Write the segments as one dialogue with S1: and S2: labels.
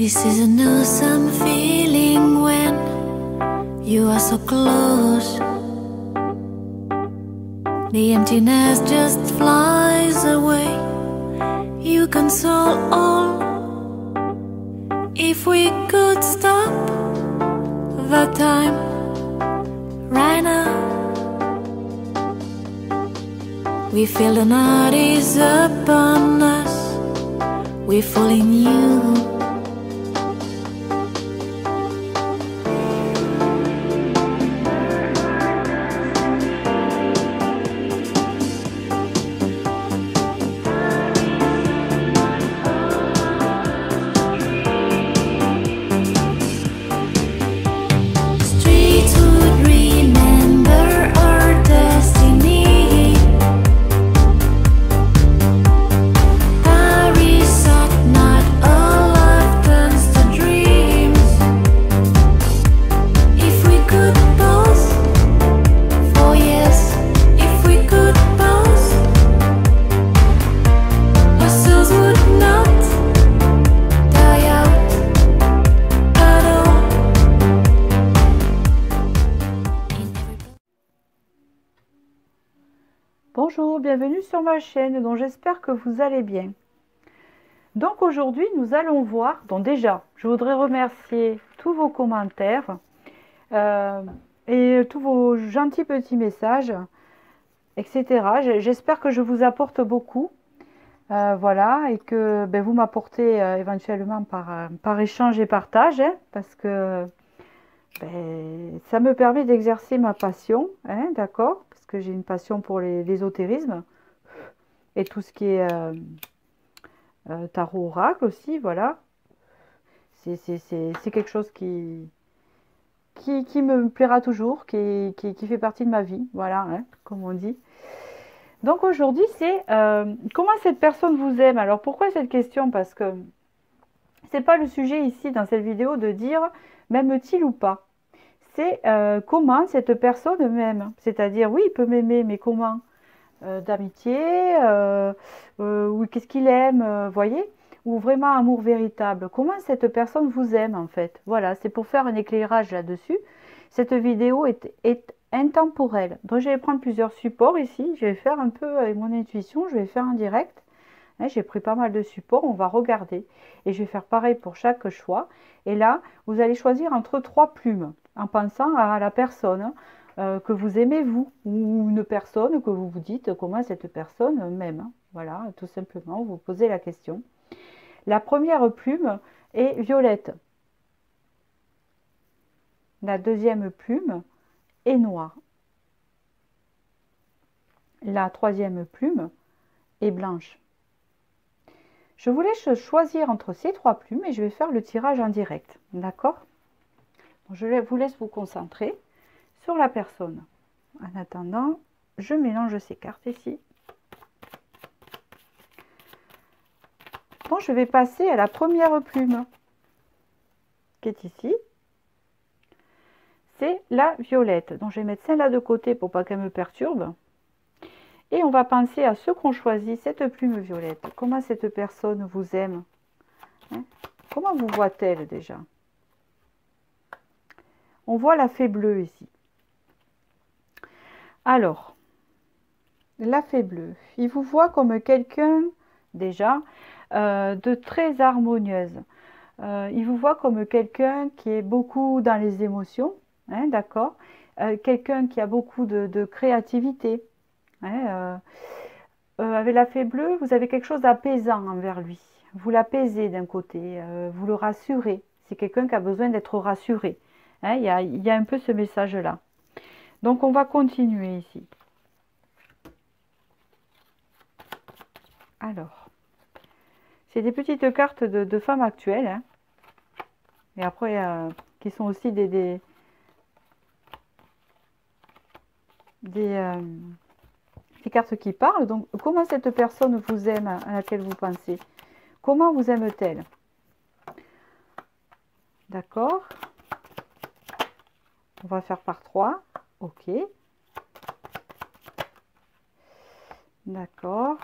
S1: This is an awesome feeling when you are so close. The emptiness just flies away. You console all. If we could stop the time right now, we feel the night is upon us. We fall in you.
S2: Bonjour, bienvenue sur ma chaîne, donc j'espère que vous allez bien. Donc aujourd'hui nous allons voir, donc déjà je voudrais remercier tous vos commentaires et tous vos gentils petits messages, etc. J'espère que je vous apporte beaucoup, voilà, et que vous m'apportez éventuellement par échange et partage, hein, parce que ça me permet d'exercer ma passion, hein, d'accord, parce que j'ai une passion pour l'ésotérisme et tout ce qui est tarot oracle aussi, voilà. C'est quelque chose qui me plaira toujours, qui fait partie de ma vie, voilà, hein, comme on dit. Donc aujourd'hui, c'est comment cette personne vous aime. Alors pourquoi cette question? Parce que c'est pas le sujet ici dans cette vidéo de dire m'aime-t-il ou pas. C'est comment cette personne m'aime. C'est-à-dire, oui, il peut m'aimer, mais comment? D'amitié, ou qu'est-ce qu'il aime, voyez? Ou vraiment amour véritable. Comment cette personne vous aime, en fait? Voilà, c'est pour faire un éclairage là-dessus. Cette vidéo est intemporelle. Donc, je vais prendre plusieurs supports ici. Je vais faire un peu avec mon intuition. Je vais faire un direct. Hein, j'ai pris pas mal de supports. On va regarder. Et je vais faire pareil pour chaque choix. Et là, vous allez choisir entre 3 plumes, en pensant à la personne que vous aimez vous, ou une personne que vous vous dites comment cette personne m'aime. Voilà, tout simplement, vous posez la question. La première plume est violette. La deuxième plume est noire. La troisième plume est blanche. Je vous laisse choisir entre ces 3 plumes et je vais faire le tirage en direct. D'accord? Je vous laisse vous concentrer sur la personne. En attendant, je mélange ces cartes ici. Bon, je vais passer à la première plume qui est ici. C'est la violette. Donc, je vais mettre celle-là de côté pour pas qu'elle me perturbe. Et on va penser à ceux qu'on choisit, cette plume violette. Comment cette personne vous aime, hein? Comment vous voit-elle déjà? On voit la fée bleue ici. Alors, la fée bleue, il vous voit comme quelqu'un, déjà, de très harmonieuse. Il vous voit comme quelqu'un qui est beaucoup dans les émotions, hein, d'accord, quelqu'un qui a beaucoup de créativité. Hein, avec la fée bleue, vous avez quelque chose d'apaisant envers lui. Vous l'apaisez d'un côté, vous le rassurez. C'est quelqu'un qui a besoin d'être rassuré. Hein, il y a un peu ce message-là. Donc, on va continuer ici. Alors, c'est des petites cartes de femmes actuelles. Hein. Et après, qui sont aussi des cartes qui parlent. Donc, comment cette personne vous aime, à laquelle vous pensez? Comment vous aime-t-elle? D'accord. On va faire par 3. Ok. D'accord.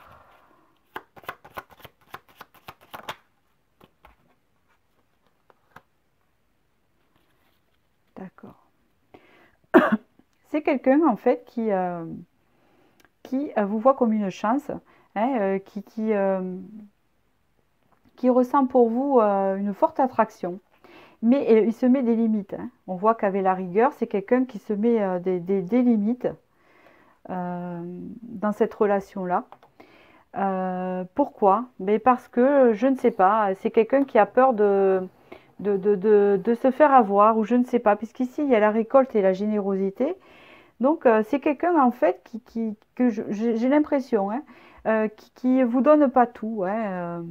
S2: quelqu'un en fait qui vous voit comme une chance, hein, qui ressent pour vous une forte attraction. Mais il se met des limites, hein. On voit qu'avec la rigueur, c'est quelqu'un qui se met des limites dans cette relation-là. Pourquoi? Mais parce que, je ne sais pas, c'est quelqu'un qui a peur de se faire avoir, ou je ne sais pas, puisqu'ici, il y a la récolte et la générosité. Donc, c'est quelqu'un, en fait, que j'ai l'impression, hein, qui vous donne pas tout, hein,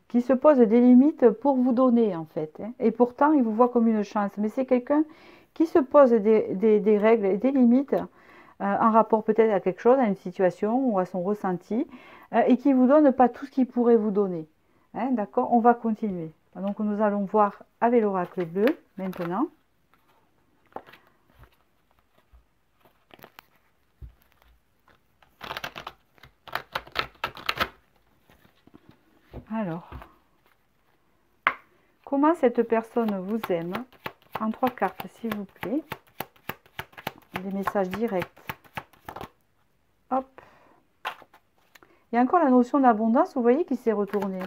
S2: qui se pose des limites pour vous donner, en fait, hein. Et pourtant, il vous voit comme une chance. Mais c'est quelqu'un qui se pose des règles et des limites en rapport peut-être à quelque chose, à une situation ou à son ressenti, et qui ne vous donne pas tout ce qu'il pourrait vous donner. Hein, d'accord? On va continuer. Donc, nous allons voir avec l'oracle bleu, maintenant. Alors, comment cette personne vous aime? En 3 cartes, s'il vous plaît. Des messages directs. Hop. Il y a encore la notion d'abondance, vous voyez, qui s'est retournée.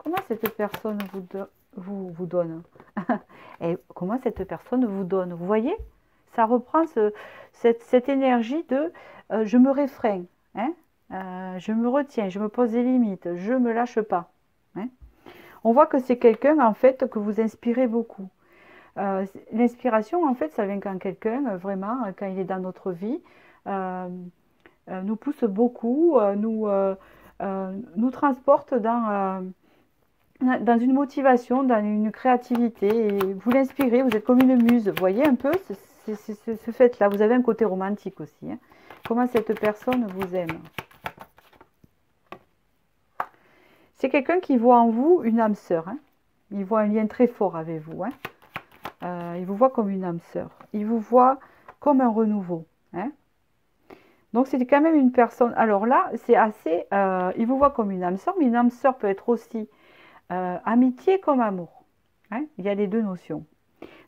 S2: Comment cette personne vous donne? Et comment cette personne vous donne? Vous voyez? Ça reprend cette énergie de je me réfrène, hein? Je me retiens, je me pose des limites, je ne me lâche pas. Hein? On voit que c'est quelqu'un, en fait, que vous inspirez beaucoup. L'inspiration, en fait, ça vient quand quelqu'un, vraiment, quand il est dans notre vie, nous pousse beaucoup, nous transporte dans une motivation, dans une créativité. Et vous l'inspirez, vous êtes comme une muse. Vous voyez un peu ce fait-là. Vous avez un côté romantique aussi. Hein. Comment cette personne vous aime? C'est quelqu'un qui voit en vous une âme sœur. Hein. Il voit un lien très fort avec vous. Hein. Il vous voit comme une âme sœur. Il vous voit comme un renouveau. Hein. Donc, c'est quand même une personne... Alors là, c'est assez... il vous voit comme une âme sœur, mais une âme sœur peut être aussi amitié comme amour. Hein. Il y a les deux notions.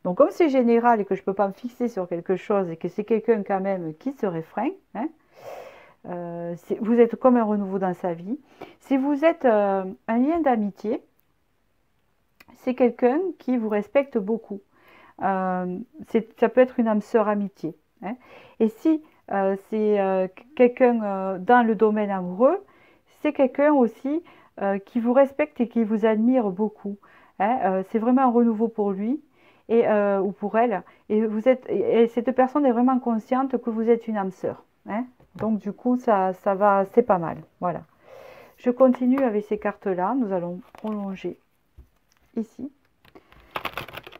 S2: Donc, comme c'est général et que je ne peux pas me fixer sur quelque chose et que c'est quelqu'un quand même qui se réfrène, hein, vous êtes comme un renouveau dans sa vie. Si vous êtes un lien d'amitié, c'est quelqu'un qui vous respecte beaucoup. Ça peut être une âme sœur amitié. Hein. Et si c'est quelqu'un dans le domaine amoureux, c'est quelqu'un aussi qui vous respecte et qui vous admire beaucoup. Hein. C'est vraiment un renouveau pour lui ou pour elle. Et cette personne est vraiment consciente que vous êtes une âme sœur. Hein. Donc du coup, ça va, c'est pas mal. Voilà. Je continue avec ces cartes-là. Nous allons prolonger ici.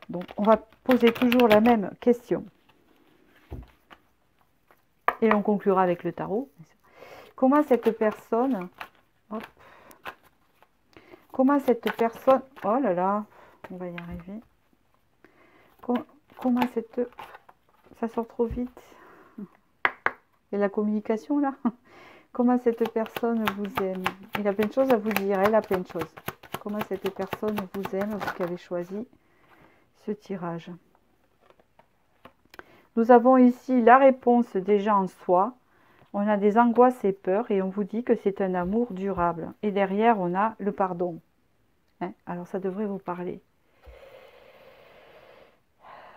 S2: Donc, on va poser toujours la même question. Et on conclura avec le tarot. Comment cette personne... Hop, comment cette personne... Oh là là, on va y arriver. Comment cette... Ça sort trop vite. Et la communication, là. Comment cette personne vous aime? Il a plein de choses à vous dire. Elle a plein de choses. Comment cette personne vous aime, vous qui avez choisi ce tirage. Nous avons ici la réponse déjà en soi. On a des angoisses et peurs et on vous dit que c'est un amour durable. Et derrière, on a le pardon. Hein? Alors, ça devrait vous parler.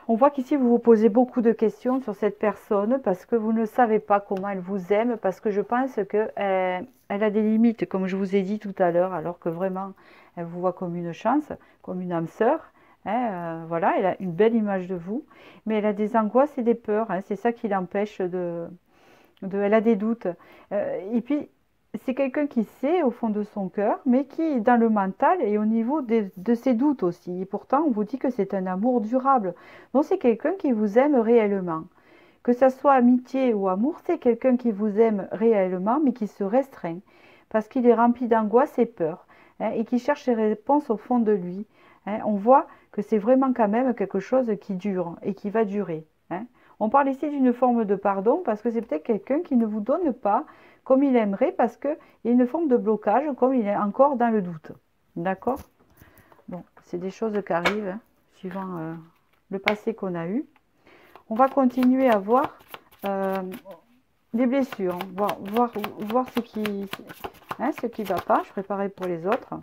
S2: On voit qu'ici, vous vous posez beaucoup de questions sur cette personne parce que vous ne savez pas comment elle vous aime, parce que je pense qu'elle a des limites, comme je vous ai dit tout à l'heure, alors que vraiment, elle vous voit comme une chance, comme une âme sœur. Hein, voilà, elle a une belle image de vous, mais elle a des angoisses et des peurs. Hein, c'est ça qui l'empêche elle a des doutes. Et puis, c'est quelqu'un qui sait au fond de son cœur, mais qui, dans le mental et au niveau de ses doutes aussi. Et pourtant, on vous dit que c'est un amour durable. Donc, c'est quelqu'un qui vous aime réellement. Que ça soit amitié ou amour, c'est quelqu'un qui vous aime réellement, mais qui se restreint. Parce qu'il est rempli d'angoisse et peur. Hein, et qui cherche des réponses au fond de lui. Hein, on voit que c'est vraiment quand même quelque chose qui dure et qui va durer. Hein. On parle ici d'une forme de pardon parce que c'est peut-être quelqu'un qui ne vous donne pas comme il aimerait parce qu'il y a une forme de blocage, comme il est encore dans le doute. D'accord? Bon, c'est des choses qui arrivent, hein, suivant le passé qu'on a eu. On va continuer à voir euh, des blessures, voir ce qui va pas. Je préparais pour les autres.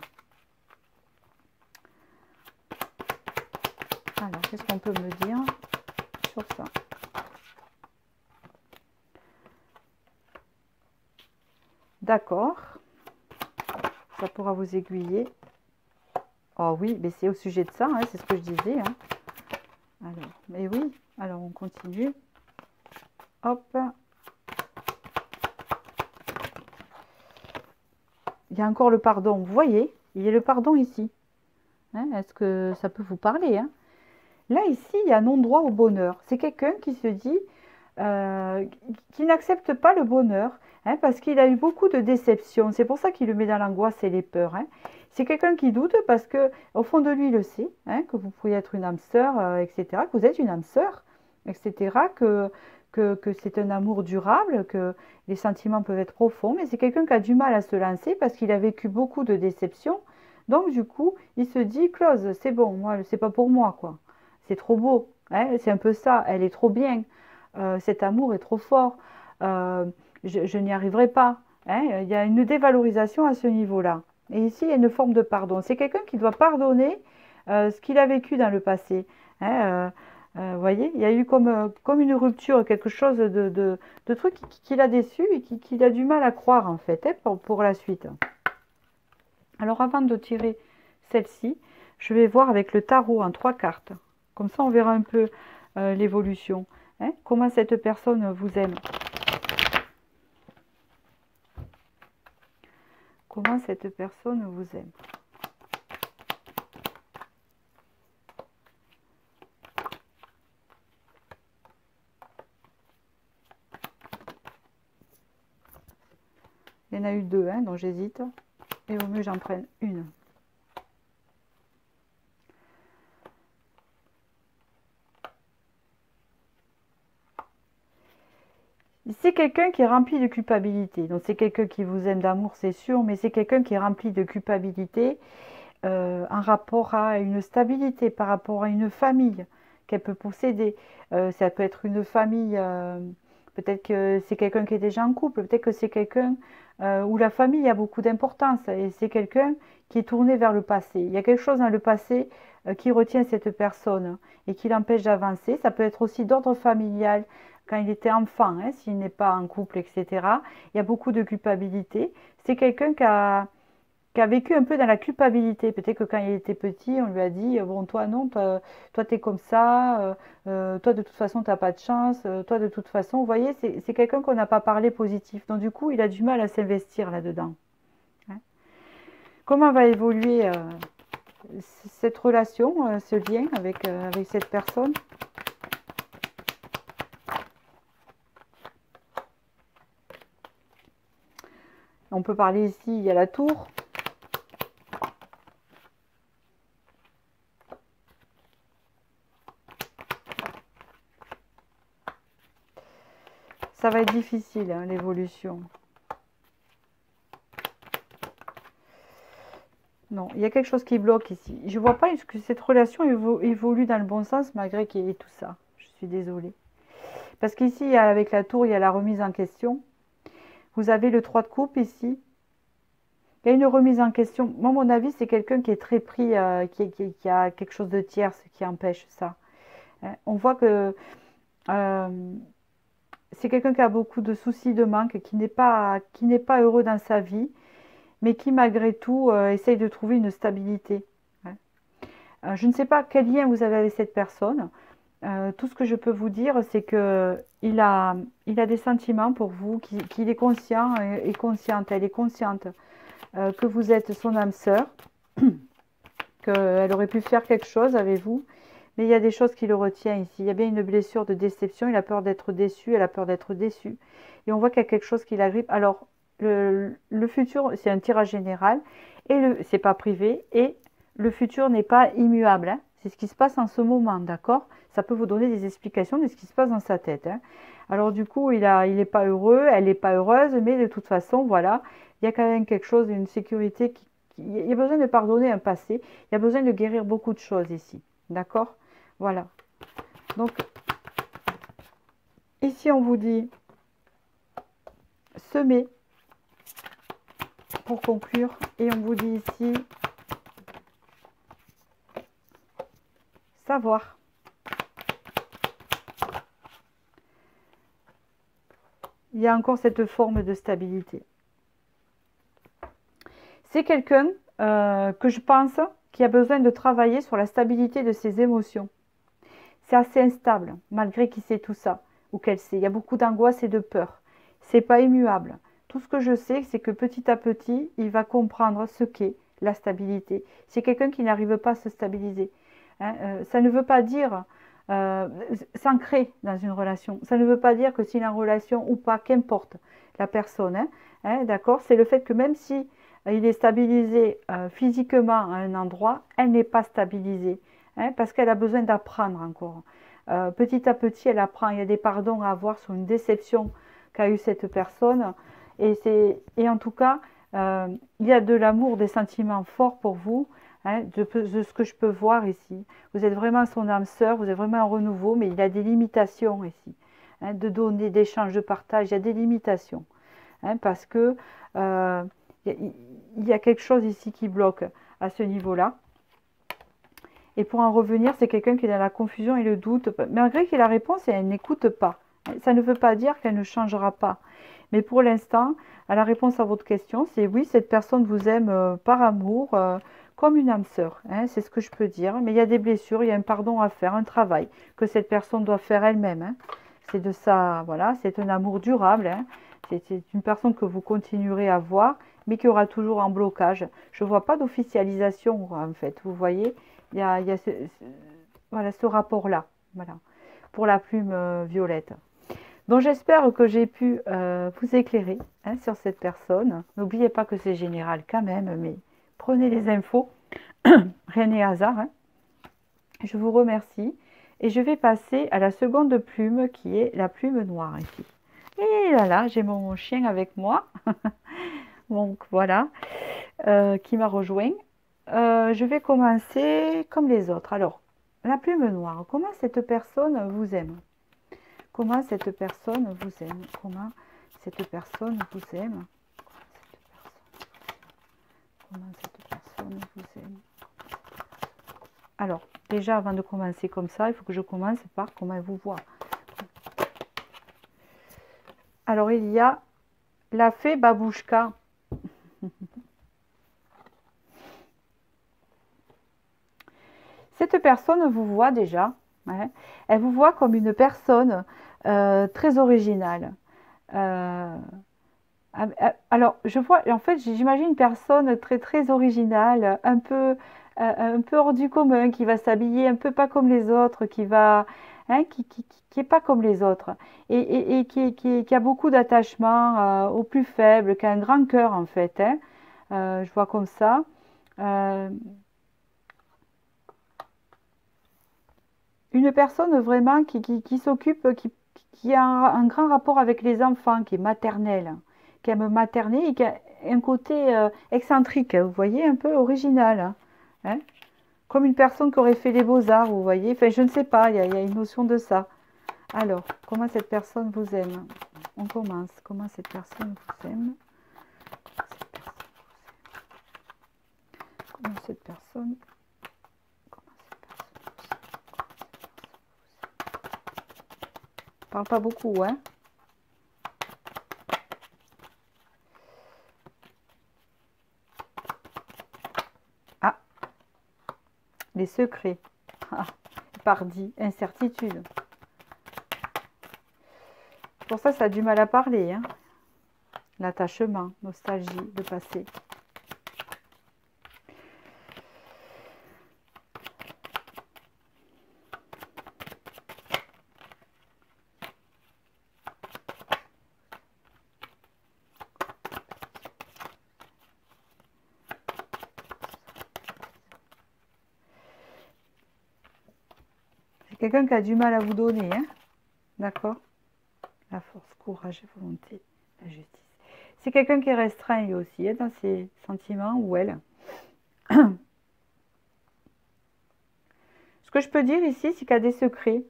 S2: Alors, qu'est-ce qu'on peut me dire sur ça? D'accord. Ça pourra vous aiguiller. Oh oui, mais c'est au sujet de ça, hein, c'est ce que je disais. Hein. Alors, mais oui, alors on continue. Hop. Il y a encore le pardon. Vous voyez, il y a le pardon ici. Hein, est-ce que ça peut vous parler, hein? Là, ici, il y a un non-droit au bonheur. C'est quelqu'un qui se dit, qui n'accepte pas le bonheur, hein, parce qu'il a eu beaucoup de déceptions. C'est pour ça qu'il le met dans l'angoisse et les peurs. Hein. C'est quelqu'un qui doute parce que au fond de lui, il le sait, hein, que vous pourriez être une âme sœur, etc., que vous êtes une âme sœur, etc., que c'est un amour durable, que les sentiments peuvent être profonds, mais c'est quelqu'un qui a du mal à se lancer parce qu'il a vécu beaucoup de déceptions. Donc, du coup, il se dit, Close, c'est bon, moi, c'est pas pour moi, quoi. C'est trop beau, hein, c'est un peu ça, elle est trop bien, cet amour est trop fort, euh, je n'y arriverai pas. Hein, il y a une dévalorisation à ce niveau-là. Et ici, il y a une forme de pardon. C'est quelqu'un qui doit pardonner ce qu'il a vécu dans le passé. Hein, vous voyez, il y a eu comme une rupture, quelque chose de truc qui l'a déçu et qu'il a du mal à croire en fait, hein, pour la suite. Alors avant de tirer celle-ci, je vais voir avec le tarot en 3 cartes. Comme ça, on verra un peu l'évolution. Hein, comment cette personne vous aime. Comment cette personne vous aime. Il y en a eu 2, hein, donc j'hésite. Et au mieux, j'en prenne une. C'est quelqu'un qui est rempli de culpabilité. Donc c'est quelqu'un qui vous aime d'amour, c'est sûr, mais c'est quelqu'un qui est rempli de culpabilité en rapport à une stabilité, par rapport à une famille qu'elle peut posséder. Ça peut être une famille, peut-être que c'est quelqu'un qui est déjà en couple, peut-être que c'est quelqu'un où la famille a beaucoup d'importance et c'est quelqu'un qui est tourné vers le passé. Il y a quelque chose dans le passé qui retient cette personne et qui l'empêche d'avancer. Ça peut être aussi d'ordre familial quand il était enfant, hein, s'il n'est pas en couple, etc. Il y a beaucoup de culpabilité. C'est quelqu'un qui a vécu un peu dans la culpabilité. Peut-être que quand il était petit, on lui a dit, bon, toi, non, toi, t'es comme ça, toi, de toute façon, t'as pas de chance, toi, de toute façon, vous voyez, c'est quelqu'un qu'on n'a pas parlé positif. Donc, du coup, il a du mal à s'investir là-dedans. Hein. Comment va évoluer cette relation, ce lien avec cette personne? On peut parler ici, il y a la tour. Ça va être difficile, hein, l'évolution. Non, il y a quelque chose qui bloque ici. Je ne vois pas que cette relation évolue dans le bon sens malgré qu'il y ait tout ça. Je suis désolée. Parce qu'ici, avec la tour, il y a la remise en question. Vous avez le 3 de coupe ici. Il y a une remise en question. Moi, mon avis, c'est quelqu'un qui est très pris, qui a quelque chose de tierce qui empêche ça. Hein, on voit que c'est quelqu'un qui a beaucoup de soucis, de manque, qui n'est pas heureux dans sa vie, mais qui, malgré tout, essaye de trouver une stabilité. Hein. Je ne sais pas quel lien vous avez avec cette personne. Tout ce que je peux vous dire, c'est qu'il a des sentiments pour vous, qu'il est conscient et consciente. Elle est consciente que vous êtes son âme sœur, qu'elle aurait pu faire quelque chose avec vous, mais il y a des choses qui le retiennent ici. Il y a bien une blessure de déception, il a peur d'être déçu, elle a peur d'être déçue. Et on voit qu'il y a quelque chose qui l'agrippe. Alors, le futur, c'est un tirage général, et c'est pas privé, et le futur n'est pas immuable. Hein. C'est ce qui se passe en ce moment, d'accord? Ça peut vous donner des explications de ce qui se passe dans sa tête. Hein. Alors du coup, il n'est pas heureux, elle n'est pas heureuse, mais de toute façon, voilà, il y a quand même quelque chose, une sécurité il y a besoin de pardonner un passé, il y a besoin de guérir beaucoup de choses ici, d'accord? Voilà. Donc, Ici, on vous dit semer pour conclure. Et on vous dit ici savoir. Il y a encore cette forme de stabilité. C'est quelqu'un que je pense qui a besoin de travailler sur la stabilité de ses émotions. C'est assez instable, malgré qu'il sait tout ça, ou qu'elle sait. Il y a beaucoup d'angoisse et de peur. C'est pas immuable. Tout ce que je sais, c'est que petit à petit, il va comprendre ce qu'est la stabilité. C'est quelqu'un qui n'arrive pas à se stabiliser. Hein, ça ne veut pas dire s'ancrer dans une relation. Ça ne veut pas dire que s'il est en relation ou pas, qu'importe la personne. D'accord? C'est le fait que même si il est stabilisé physiquement à un endroit, elle n'est pas stabilisée. Parce qu'elle a besoin d'apprendre encore. Petit à petit, elle apprend. Il y a des pardons à avoir sur une déception qu'a eue cette personne. Et en tout cas, il y a de l'amour, des sentiments forts pour vous. De ce que je peux voir ici. Vous êtes vraiment son âme sœur, vous êtes vraiment un renouveau, mais il y a des limitations ici. De donner, d'échange, de partage, il y a des limitations. Parce que il y a quelque chose ici qui bloque à ce niveau-là. Et pour en revenir, c'est quelqu'un qui est dans la confusion et le doute. Malgré qu'il a la réponse, elle n'écoute pas. Ça ne veut pas dire qu'elle ne changera pas. Mais pour l'instant, la réponse à votre question, c'est oui, cette personne vous aime par amour, comme une âme sœur. C'est ce que je peux dire. Mais il y a des blessures, il y a un pardon à faire, un travail que cette personne doit faire elle-même. C'est de ça, voilà, c'est un amour durable. C'est une personne que vous continuerez à voir, mais qui aura toujours un blocage. Je ne vois pas d'officialisation, en fait. Vous voyez, il y a voilà, ce rapport-là, voilà, pour la plume violette. Donc j'espère que j'ai pu vous éclairer sur cette personne. N'oubliez pas que c'est général quand même, mais prenez les infos, rien n'est hasard. Je vous remercie et je vais passer à la seconde plume qui est la plume noire ici. Et là, j'ai mon chien avec moi, donc voilà, qui m'a rejoint. Je vais commencer comme les autres. Alors, la plume noire, comment cette personne vous aime? Comment cette personne vous aime? Comment cette personne vous aime? Comment cette personne vous aime? Alors, déjà, avant de commencer comme ça, il faut que je commence par comment elle vous voit. Alors, il y a la fée Babouchka. Cette personne vous voit déjà. Elle vous voit comme une personne très originale. Alors, je vois, en fait, j'imagine une personne très très originale, un peu hors du commun, qui va s'habiller un peu pas comme les autres, qui va, qui est pas comme les autres, et qui a beaucoup d'attachement aux plus faibles, qui a un grand cœur en fait. Je vois comme ça. Une personne vraiment qui s'occupe, qui a un grand rapport avec les enfants, qui est maternelle, qui aime materner et qui a un côté excentrique, vous voyez, un peu original. Comme une personne qui aurait fait les beaux-arts, vous voyez. Enfin, je ne sais pas, il y a une notion de ça. Alors, comment cette personne vous aime? On commence. Comment cette personne vous aime? Comment cette personne parle pas beaucoup, hein? Ah, les secrets. Ah, pardi, incertitude. Pour ça, ça a du mal à parler, hein? L'attachement, nostalgie, le passé. Quelqu'un qui a du mal à vous donner, hein? D'accord? La force, courage et volonté, la justice. C'est quelqu'un qui est restreint lui aussi, dans ses sentiments, ou elle. Ce que je peux dire ici, c'est qu'il y a des secrets.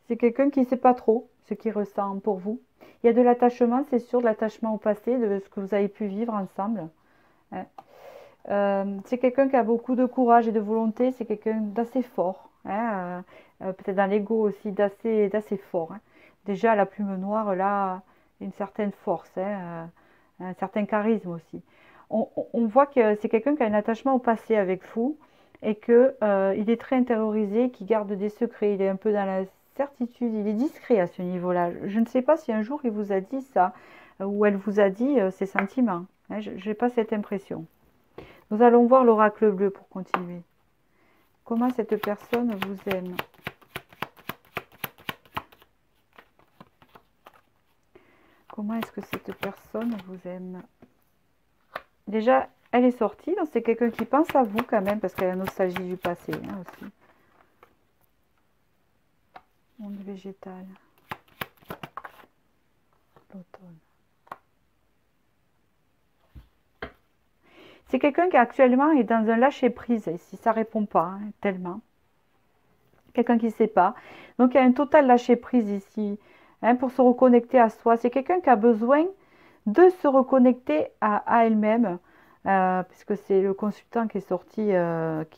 S2: C'est quelqu'un qui ne sait pas trop ce qu'il ressent pour vous. Il y a de l'attachement, c'est sûr, de l'attachement au passé, de ce que vous avez pu vivre ensemble. Hein. C'est quelqu'un qui a beaucoup de courage et de volonté, c'est quelqu'un d'assez fort, hein, peut-être dans l'ego aussi, d'assez fort. Hein. Déjà, la plume noire, là, une certaine force, hein, un certain charisme aussi. On voit que c'est quelqu'un qui a un attachement au passé avec vous et qu'il il est très intériorisé, qui garde des secrets, il est un peu dans la certitude, il est discret à ce niveau-là. Je ne sais pas si un jour il vous a dit ça, ou elle vous a dit ses sentiments. Hein, je n'ai pas cette impression. Nous allons voir l'oracle bleu pour continuer. Comment cette personne vous aime? Comment est-ce que cette personne vous aime? Déjà, elle est sortie, donc c'est quelqu'un qui pense à vous quand même, parce qu'elle a la nostalgie du passé hein, aussi. Monde végétal. L'automne. C'est quelqu'un qui actuellement est dans un lâcher-prise ici, ça ne répond pas hein, tellement. Quelqu'un qui ne sait pas. Donc il y a un total lâcher-prise ici hein, pour se reconnecter à soi. C'est quelqu'un qui a besoin de se reconnecter à elle-même, puisque c'est le consultant qui est sorti, qui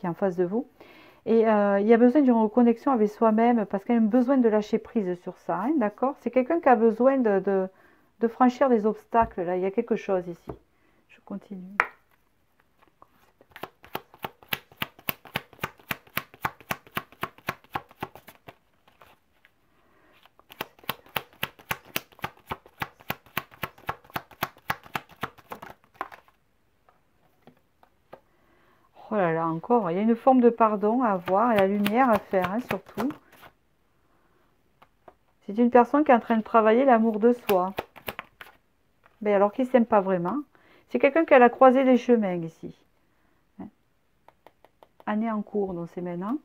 S2: est en face de vous. Et il y a besoin d'une reconnexion avec soi-même, parce qu'il a besoin de lâcher prise sur ça, hein, d'accord? C'est quelqu'un qui a besoin de franchir des obstacles, là, il y a quelque chose ici. Je continue. Oh là là, encore, il y a une forme de pardon à avoir et la lumière à faire, hein, surtout. C'est une personne qui est en train de travailler l'amour de soi. Mais alors qu'il ne s'aime pas vraiment. C'est quelqu'un qui a la croisée des chemins ici. Année en cours, donc c'est maintenant.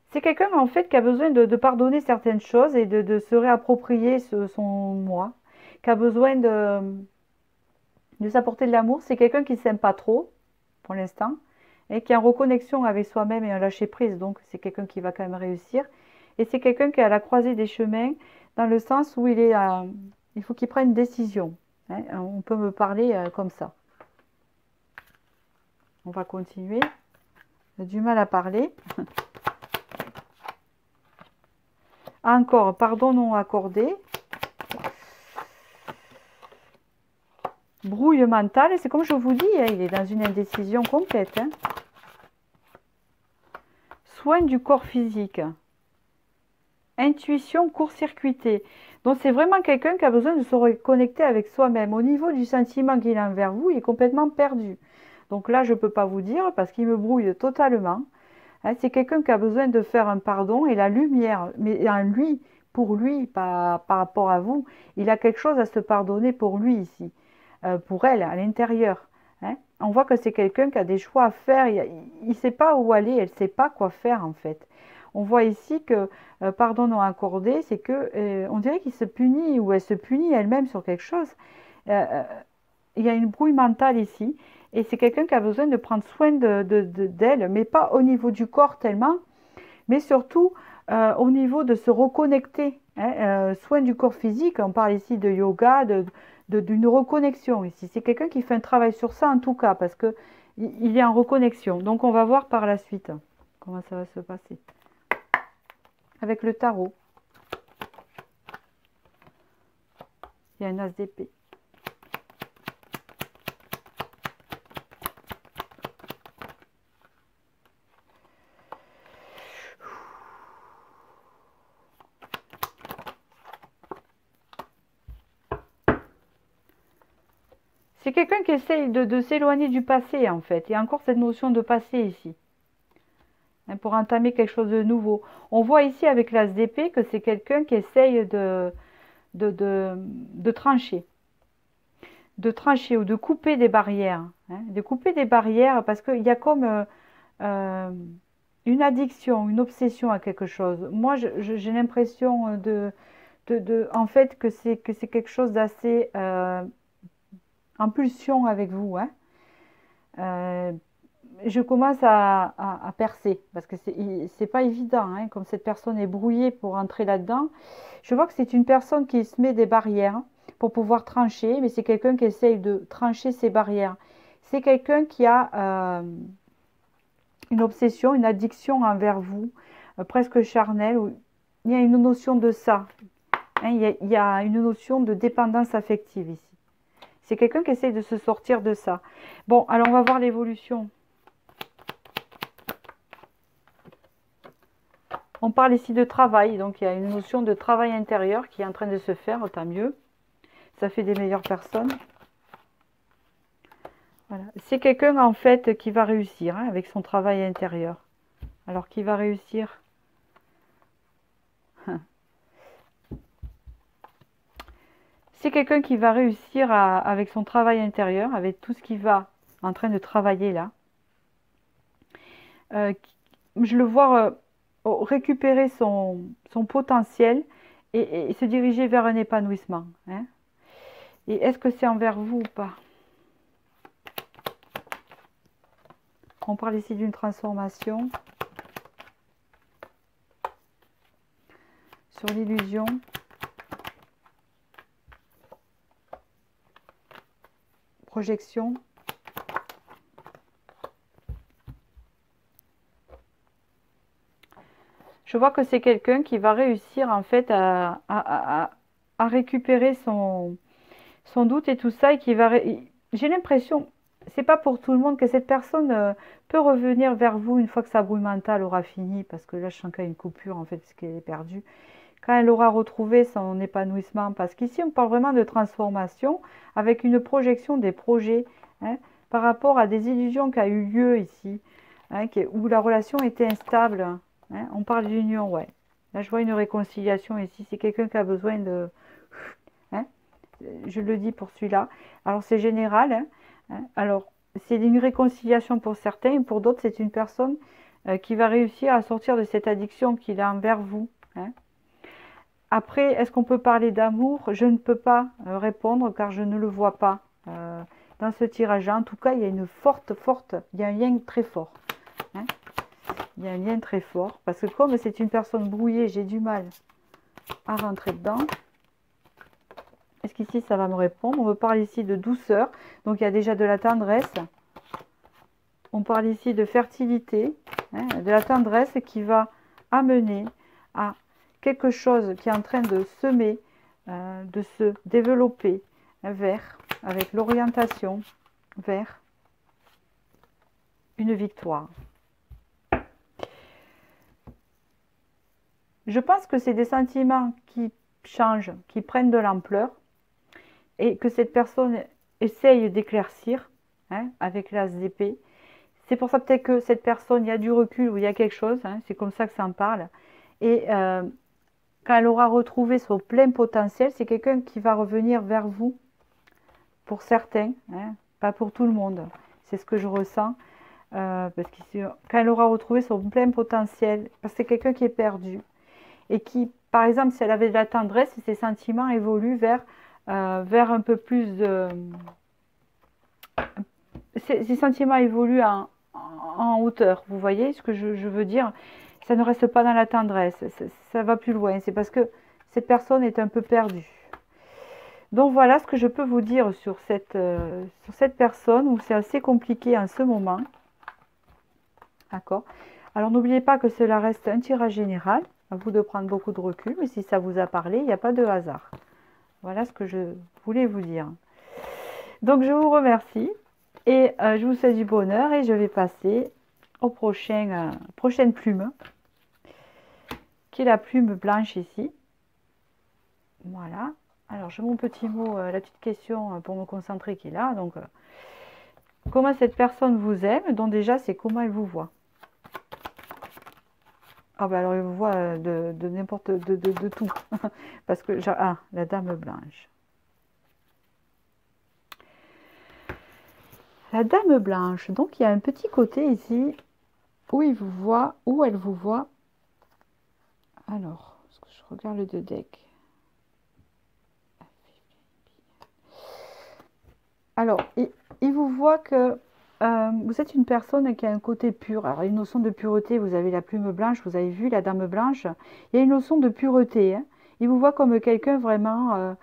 S2: C'est quelqu'un en fait qui a besoin de pardonner certaines choses et de se réapproprier son moi. Qui a besoin de s'apporter de l'amour. C'est quelqu'un qui ne s'aime pas trop, pour l'instant. Et qui est en reconnexion avec soi-même et en lâcher prise. Donc c'est quelqu'un qui va quand même réussir. Et c'est quelqu'un qui est à la croisée des chemins, dans le sens où il faut qu'il prenne une décision. Hein. On peut me parler comme ça. On va continuer. J'ai du mal à parler. Encore, pardon non accordé. Brouille mentale. Et c'est comme je vous dis, hein, il est dans une indécision complète. Hein. Soin du corps physique. Intuition court-circuitée. Donc c'est vraiment quelqu'un qui a besoin de se reconnecter avec soi-même. Au niveau du sentiment qu'il a envers vous, il est complètement perdu. Donc là, je ne peux pas vous dire parce qu'il me brouille totalement. Hein, c'est quelqu'un qui a besoin de faire un pardon et la lumière, mais en lui, pour lui, pas par rapport à vous, il a quelque chose à se pardonner pour lui ici, pour elle, à l'intérieur. Hein. On voit que c'est quelqu'un qui a des choix à faire, il ne sait pas où aller, elle ne sait pas quoi faire en fait. On voit ici que pardon non accordé, c'est que on dirait qu'il se punit ou elle se punit elle-même sur quelque chose. Il y a une brouille mentale ici et c'est quelqu'un qui a besoin de prendre soin d'elle, mais pas au niveau du corps tellement, mais surtout au niveau de se reconnecter. Hein, soin du corps physique, on parle ici de yoga, d'une reconnexion ici. C'est quelqu'un qui fait un travail sur ça en tout cas, parce que il est en reconnexion. Donc on va voir par la suite comment ça va se passer. Avec le tarot. Il y a un as d'épée. C'est quelqu'un qui essaye de s'éloigner du passé en fait. Il y a encore cette notion de passé ici. Pour entamer quelque chose de nouveau. On voit ici avec l'as d'épée que c'est quelqu'un qui essaye de trancher. De trancher ou de couper des barrières. Hein, de couper des barrières parce qu'il y a comme une addiction, une obsession à quelque chose. Moi, j'ai l'impression en fait que c'est quelque chose d'assez en pulsion avec vous. Hein. je commence à percer parce que c'est pas évident, hein, comme cette personne est brouillée pour entrer là-dedans. Je vois que c'est une personne qui se met des barrières pour pouvoir trancher, mais c'est quelqu'un qui essaye de trancher ses barrières. C'est quelqu'un qui a une obsession, une addiction envers vous, presque charnelle, où il y a une notion de ça, hein, il y a une notion de dépendance affective ici. C'est quelqu'un qui essaye de se sortir de ça. Bon, alors on va voir l'évolution. On parle ici de travail, donc il y a une notion de travail intérieur qui est en train de se faire, tant mieux. Ça fait des meilleures personnes. Voilà. C'est quelqu'un en fait qui va réussir, hein, avec son travail intérieur. Alors qui va réussir? C'est quelqu'un qui va réussir avec son travail intérieur, avec tout ce qui va en train de travailler là. Je le vois récupérer son potentiel et se diriger vers un épanouissement, hein. Et est-ce que c'est envers vous ou pas? On parle ici d'une transformation sur l'illusion. Projection. Je vois que c'est quelqu'un qui va réussir en fait à récupérer son doute et tout ça et qui va... J'ai l'impression, c'est pas pour tout le monde que cette personne peut revenir vers vous une fois que sa brouille mentale aura fini, parce que là je sens qu'il y a une coupure en fait, parce qu'elle est perdue. Quand elle aura retrouvé son épanouissement, parce qu'ici on parle vraiment de transformation avec une projection des projets, hein, par rapport à des illusions qui a eu lieu ici, hein, où la relation était instable, hein. On parle d'union, ouais. Là je vois une réconciliation ici, c'est quelqu'un qui a besoin de... hein, je le dis pour celui-là. Alors c'est général, hein. Alors c'est une réconciliation pour certains, et pour d'autres c'est une personne qui va réussir à sortir de cette addiction qu'il a envers vous, hein. Après, est-ce qu'on peut parler d'amour? Je ne peux pas répondre car je ne le vois pas dans ce tirage-là. En tout cas, il y a une il y a un lien très fort, hein. Il y a un lien très fort parce que comme c'est une personne brouillée, j'ai du mal à rentrer dedans. Est-ce qu'ici, ça va me répondre? On me parle ici de douceur, donc il y a déjà de la tendresse. On parle ici de fertilité, hein, de la tendresse qui va amener à quelque chose qui est en train de semer, de se développer vers, avec l'orientation vers une victoire. Je pense que c'est des sentiments qui changent, qui prennent de l'ampleur et que cette personne essaye d'éclaircir, hein, avec l'as d'épée. C'est pour ça peut-être que cette personne, il y a du recul ou il y a quelque chose, hein, c'est comme ça que ça en parle. Et quand elle aura retrouvé son plein potentiel, c'est quelqu'un qui va revenir vers vous, pour certains, hein, pas pour tout le monde. C'est ce que je ressens. Parce que quand elle aura retrouvé son plein potentiel, parce que c'est quelqu'un qui est perdu. Et qui, par exemple, si elle avait de la tendresse, ses sentiments évoluent vers un peu plus de... Ces sentiments évoluent en hauteur, vous voyez ce que je veux dire? Ça ne reste pas dans la tendresse, ça va plus loin. C'est parce que cette personne est un peu perdue. Donc voilà ce que je peux vous dire sur cette personne où c'est assez compliqué en ce moment. D'accord? Alors n'oubliez pas que cela reste un tirage général. À vous de prendre beaucoup de recul, mais si ça vous a parlé, il n'y a pas de hasard. Voilà ce que je voulais vous dire. Donc je vous remercie et je vous souhaite du bonheur et je vais passer au prochaine plume, qui est la plume blanche ici. Voilà. Alors j'ai mon petit mot, la petite question pour me concentrer qui est là. Donc comment cette personne vous aime? Donc déjà c'est comment elle vous voit. Ah ben alors il vous voit de n'importe de tout. Parce que la dame blanche. La dame blanche, donc il y a un petit côté ici où il vous voit, où elle vous voit. Alors, est-ce que je regarde le deux deck? Alors, il vous voit que vous êtes une personne qui a un côté pur. Alors, il y a une notion de pureté, vous avez la plume blanche, vous avez vu la dame blanche. Il y a une notion de pureté, hein. Il vous voit comme quelqu'un vraiment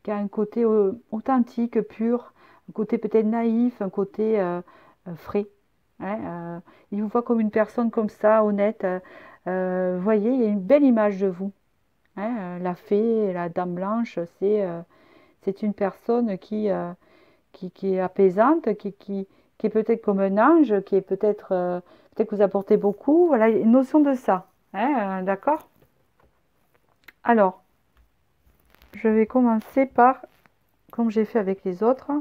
S2: qui a un côté authentique, pur, un côté peut-être naïf, un côté frais, hein. Il vous voit comme une personne comme ça, honnête. Vous voyez, il y a une belle image de vous, hein. La fée, la dame blanche, c'est une personne qui est apaisante, qui est peut-être comme un ange, qui est peut-être peut-être que vous apportez beaucoup. Voilà, il y a une notion de ça, hein, d'accord? Alors, je vais commencer par, comme j'ai fait avec les autres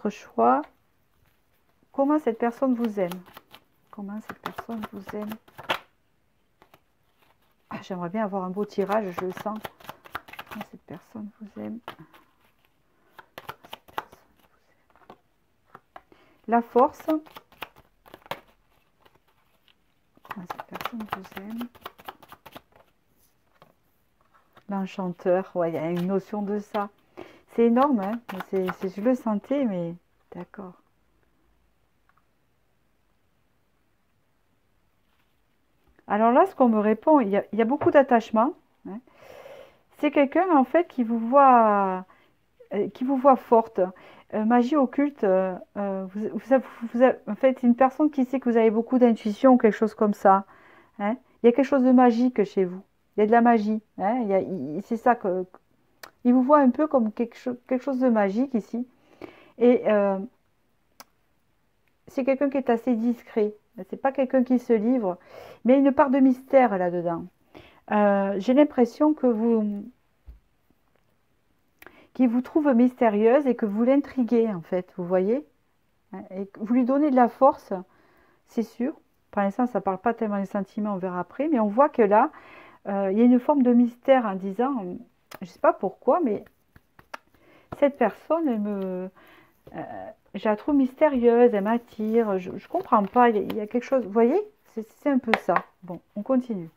S2: choix, comment cette personne vous aime. Comment cette personne vous aime. Ah, j'aimerais bien avoir un beau tirage, je le sens. Comment cette personne vous aime. La force. Comment cette personne vous aime. L'enchanteur, ouais, il y a une notion de ça. C'est énorme, hein. Je le sentais, mais d'accord. Alors là, ce qu'on me répond, il y a beaucoup d'attachement, hein. C'est quelqu'un, en fait, qui vous voit forte. Magie occulte, en fait, c'est une personne qui sait que vous avez beaucoup d'intuition, quelque chose comme ça, hein. Il y a quelque chose de magique chez vous. Il y a de la magie, hein. C'est ça que... Il vous voit un peu comme quelque chose de magique ici. Et c'est quelqu'un qui est assez discret. C'est pas quelqu'un qui se livre, mais il y a une part de mystère là-dedans. J'ai l'impression qu'il vous trouve mystérieuse et que vous l'intriguez en fait, vous voyez? Et que vous lui donnez de la force, c'est sûr. Pour l'instant, ça ne parle pas tellement des sentiments, on verra après, mais on voit que là, il y a une forme de mystère en disant, je ne sais pas pourquoi, mais cette personne, je la trouve mystérieuse, elle m'attire, je ne comprends pas, il y a quelque chose, vous voyez? C'est un peu ça. Bon, on continue.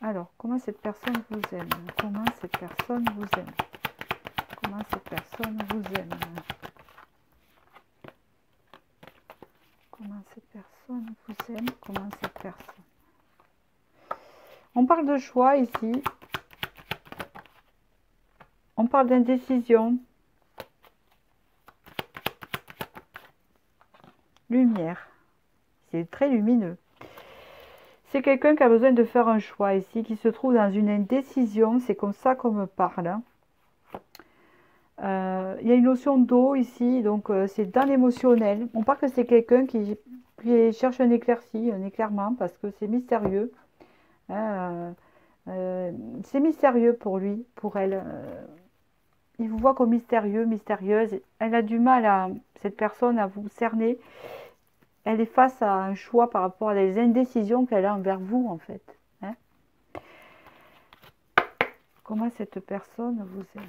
S2: Alors, comment cette personne vous aime? Comment cette personne vous aime? Comment cette personne vous aime? Comment cette personne vous aime? Comment cette personne? On parle de choix ici. On parle d'indécision. Lumière. C'est très lumineux. C'est quelqu'un qui a besoin de faire un choix ici, qui se trouve dans une indécision. C'est comme ça qu'on me parle. Il y a une notion d'eau ici, donc c'est dans l'émotionnel. On parle que c'est quelqu'un qui cherche un éclairci, un éclairement, parce que c'est mystérieux. C'est mystérieux pour lui, pour elle. Il vous voit comme mystérieux, mystérieuse. Elle a du mal, cette personne, à vous cerner. Elle est face à un choix par rapport à des indécisions qu'elle a envers vous, en fait. Hein? Comment cette personne vous aime?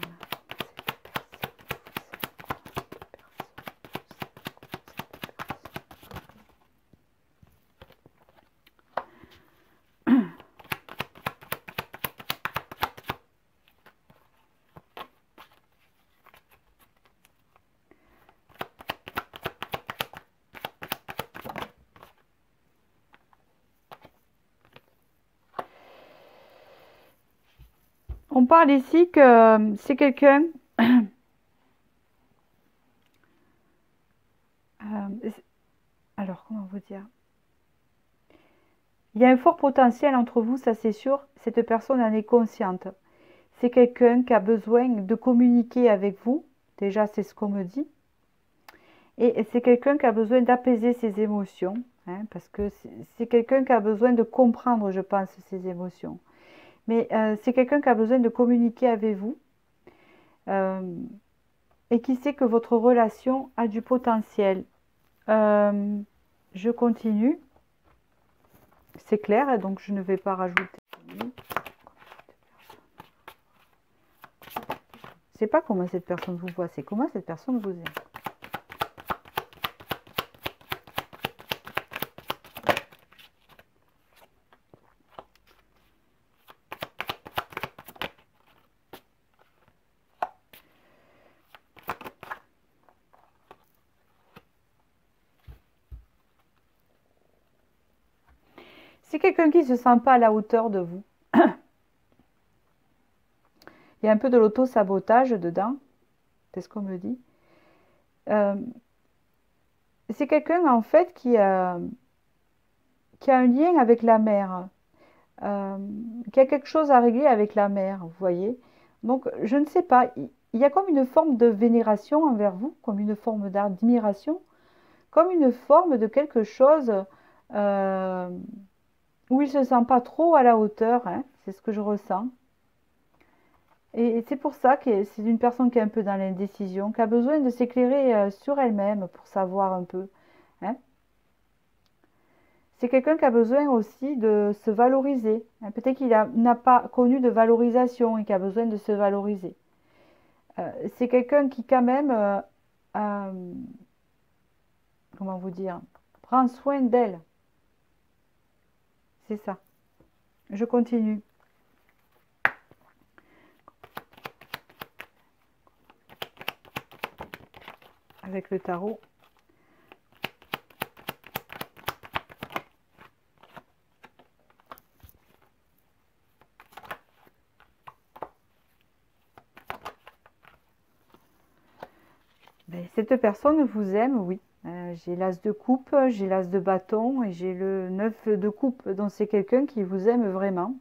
S2: On parle ici que c'est quelqu'un... alors, comment vous dire? Il y a un fort potentiel entre vous, ça c'est sûr. Cette personne en est consciente. C'est quelqu'un qui a besoin de communiquer avec vous. Déjà, c'est ce qu'on me dit. Et c'est quelqu'un qui a besoin d'apaiser ses émotions. Hein, parce que c'est quelqu'un qui a besoin de comprendre, je pense, ses émotions. Mais c'est quelqu'un qui a besoin de communiquer avec vous. Et qui sait que votre relation a du potentiel. Je continue. C'est clair, donc je ne vais pas rajouter. C'est pas comment cette personne vous voit, c'est comment cette personne vous aime. C'est quelqu'un qui ne se sent pas à la hauteur de vous. Il y a un peu de l'auto-sabotage dedans. C'est ce qu'on me dit. Euh, c'est quelqu'un en fait qui a un lien avec la mer, qui a quelque chose à régler avec la mer, vous voyez. Donc, je ne sais pas, il y a comme une forme de vénération envers vous, comme une forme d'admiration, comme une forme de quelque chose euh, où il ne se sent pas trop à la hauteur, hein, c'est ce que je ressens. Et c'est pour ça que c'est une personne qui est un peu dans l'indécision, qui a besoin de s'éclairer sur elle-même pour savoir un peu, hein. C'est quelqu'un qui a besoin aussi de se valoriser, hein. Peut-être n'a pas connu de valorisation et qui a besoin de se valoriser. C'est quelqu'un qui quand même, comment vous dire, prend soin d'elle. C'est ça. Je continue. Avec le tarot. Ben, cette personne vous aime, oui. J'ai l'as de coupe, j'ai l'as de bâton et j'ai le 9 de coupe. Donc c'est quelqu'un qui vous aime vraiment.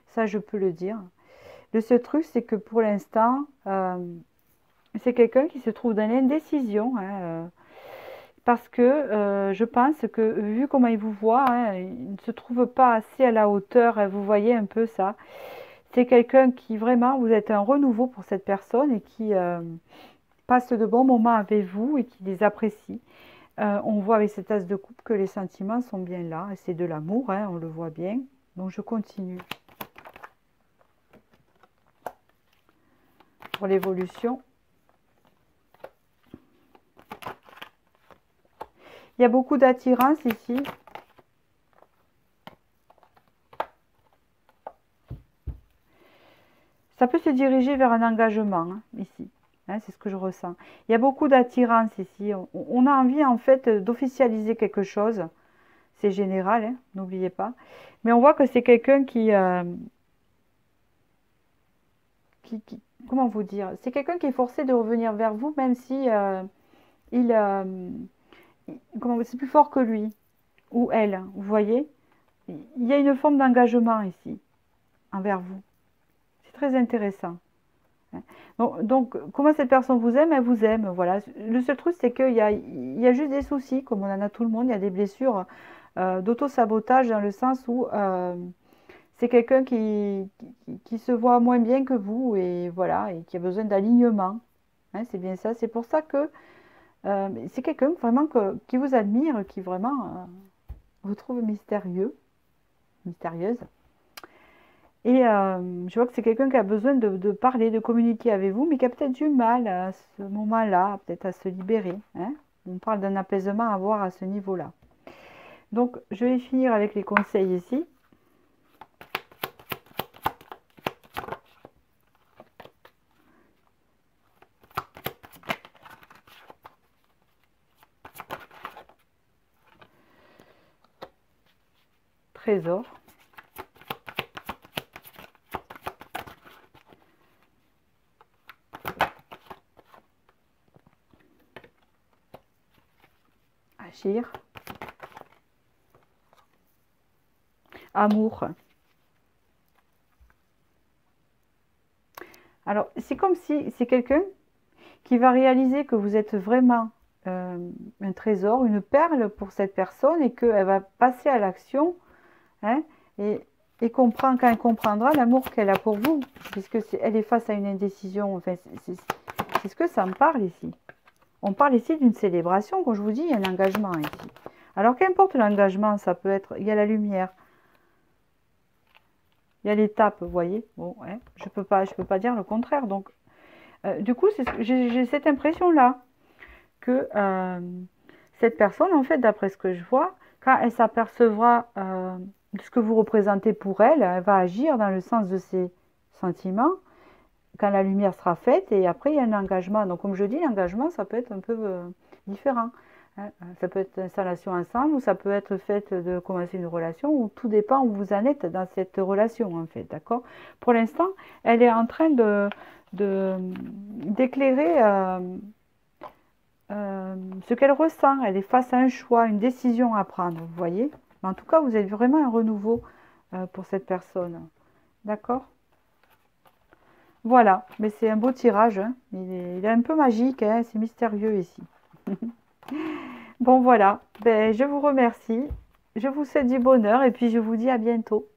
S2: Ça, je peux le dire. Le seul truc, c'est que pour l'instant, c'est quelqu'un qui se trouve dans l'indécision, hein, parce que je pense que vu comment il vous voit, hein, il ne se trouve pas assez à la hauteur, hein, vous voyez un peu ça. C'est quelqu'un qui vraiment, vous êtes un renouveau pour cette personne et qui passe de bons moments avec vous et qui les apprécie. On voit avec cette as de coupe que les sentiments sont bien là, et c'est de l'amour, hein, on le voit bien. Donc je continue. Pour l'évolution. Il y a beaucoup d'attirance ici. Ça peut se diriger vers un engagement, hein, ici. Hein, c'est ce que je ressens. Il y a beaucoup d'attirance ici. On a envie, en fait, d'officialiser quelque chose. C'est général, hein, n'oubliez pas. Mais on voit que c'est quelqu'un comment vous dire? C'est quelqu'un qui est forcé de revenir vers vous, même si il, c'est plus fort que lui ou elle, vous voyez? Il y a une forme d'engagement ici, envers vous. C'est très intéressant. Donc, comment cette personne vous aime? Elle vous aime, voilà. Le seul truc, c'est qu'il y a juste des soucis, comme on en a tout le monde. Il y a des blessures d'auto-sabotage dans le sens où c'est quelqu'un qui se voit moins bien que vous et voilà, et qui a besoin d'alignement. Hein, c'est bien ça. C'est pour ça que c'est quelqu'un vraiment qui vous admire, qui vraiment vous trouve mystérieux, mystérieuse. Et je vois que c'est quelqu'un qui a besoin de parler, de communiquer avec vous, mais qui a peut-être du mal à ce moment-là, peut-être à se libérer, hein. On parle d'un apaisement à avoir à ce niveau-là. Donc, je vais finir avec les conseils ici. Trésor. Agir. Amour. Alors, c'est comme si c'est quelqu'un qui va réaliser que vous êtes vraiment un trésor, une perle pour cette personne et qu'elle va passer à l'action, hein, et quand elle comprendra l'amour qu'elle a pour vous, puisque elle est face à une indécision. Enfin, c'est ce que ça me parle ici. On parle ici d'une célébration, comme je vous dis, il y a un engagement ici. Alors, qu'importe l'engagement, ça peut être, il y a la lumière, il y a l'étape, vous voyez. Bon, hein, je peux pas dire le contraire. Donc, du coup, j'ai cette impression-là que cette personne, en fait, d'après ce que je vois, quand elle s'apercevra de ce que vous représentez pour elle, elle va agir dans le sens de ses sentiments quand la lumière sera faite et après il y a un engagement. Donc comme je dis, l'engagement, ça peut être un peu différent. hein. Ça peut être installation ensemble ou ça peut être fait de commencer une relation ou tout dépend où vous en êtes dans cette relation en fait, d'accord? Pour l'instant, elle est en train d'éclairer ce qu'elle ressent. Elle est face à un choix, une décision à prendre, vous voyez? Mais en tout cas, vous êtes vraiment un renouveau pour cette personne, d'accord? Voilà, mais c'est un beau tirage, hein. Il est un peu magique, hein, c'est mystérieux ici. Bon, voilà, ben, je vous remercie. Je vous souhaite du bonheur et puis je vous dis à bientôt.